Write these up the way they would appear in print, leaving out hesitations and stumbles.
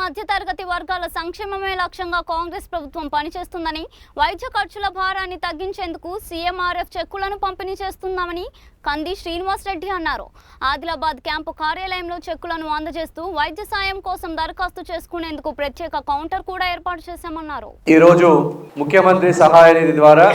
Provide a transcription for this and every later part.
మధ్యతరగతి వర్గాల సంక్షేమమే లక్ష్యంగా కాంగ్రెస్ ప్రభుత్వం పనిచేస్తుందని, వైద్య ఖర్చుల భారాన్ని తగ్గించేందుకు సీఎంఆర్ఎఫ్ చెక్కులను పంపిణీ చేస్తున్నామని కంది శ్రీనివాస్ రెడ్డి అన్నారు. ఆదిలాబాద్ క్యాంపు కార్యాలయంలో చెక్కులను అందజేస్తూ వైద్య సాయం కోసం దరఖాస్తు చేసుకునేందుకు ప్రత్యేక కౌంటర్ కూడా ఏర్పాటు చేశామన్నారు. ఈ రోజు ముఖ్యమంత్రి సహాయ నిధి ద్వారా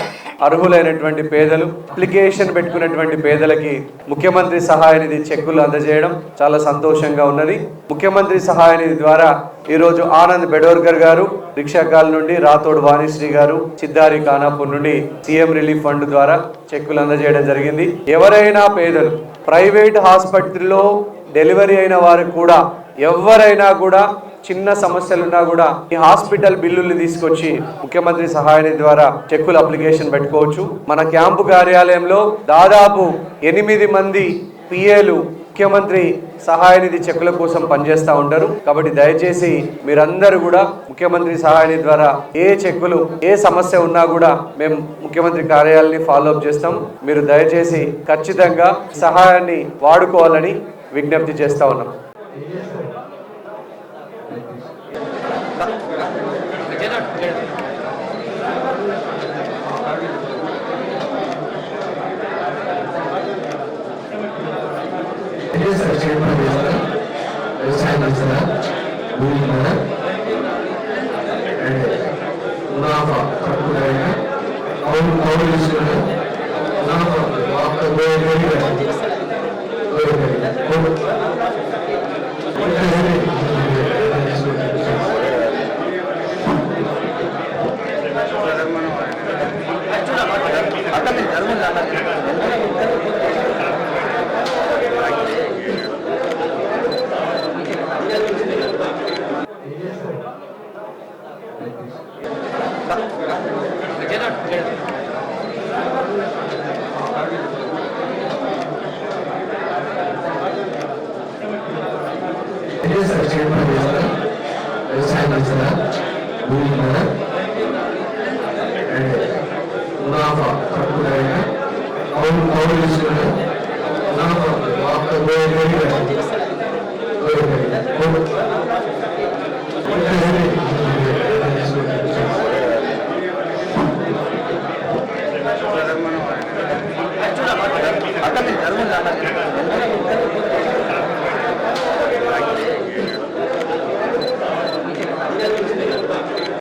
అర్హులైనటువంటి పేదలు అప్లికేషన్ పెట్టుకున్నటువంటి పేదలకి ముఖ్యమంత్రి సహాయ నిధి చెక్కులు అందజేయడం చాలా సంతోషంగా ఉన్నది. ముఖ్యమంత్రి సహాయ నిధి ద్వారా ఈరోజు ఆనంద్ బెడోర్కర్ గారు రిక్షాకాల్ నుండి, రాథోడ్ వాణిశ్రీ గారు చిద్దారి ఖానాపూర్ నుండి సీఎం రిలీఫ్ ఫండ్ ద్వారా చెక్కులు అందజేయడం జరిగింది. ఎవరైనా పేదలు ప్రైవేట్ హాస్పిటల్లో డెలివరీ అయిన వారికి కూడా ఎవరైనా కూడా చిన్న సమస్యలున్నా కూడా ఈ హాస్పిటల్ బిల్లుల్ని తీసుకొచ్చి ముఖ్యమంత్రి సహాయ నిధి ద్వారా చెక్కులు అప్లికేషన్ పెట్టుకోవచ్చు. మన క్యాంపు కార్యాలయంలో దాదాపు 8 మంది పిఏలు ముఖ్యమంత్రి సహాయ నిధి చెక్కుల కోసం పనిచేస్తూ ఉంటారు. కాబట్టి దయచేసి మీరందరూ కూడా ముఖ్యమంత్రి సహాయ నిధి ద్వారా ఏ చెక్కులు ఏ సమస్య ఉన్నా కూడా మేము ముఖ్యమంత్రి కార్యాలయాన్ని ఫాలో అప్ చేస్తాం. మీరు దయచేసి ఖచ్చితంగా సహాయాన్ని వాడుకోవాలని విజ్ఞప్తి చేస్తా ఉన్నాం. అక్కడ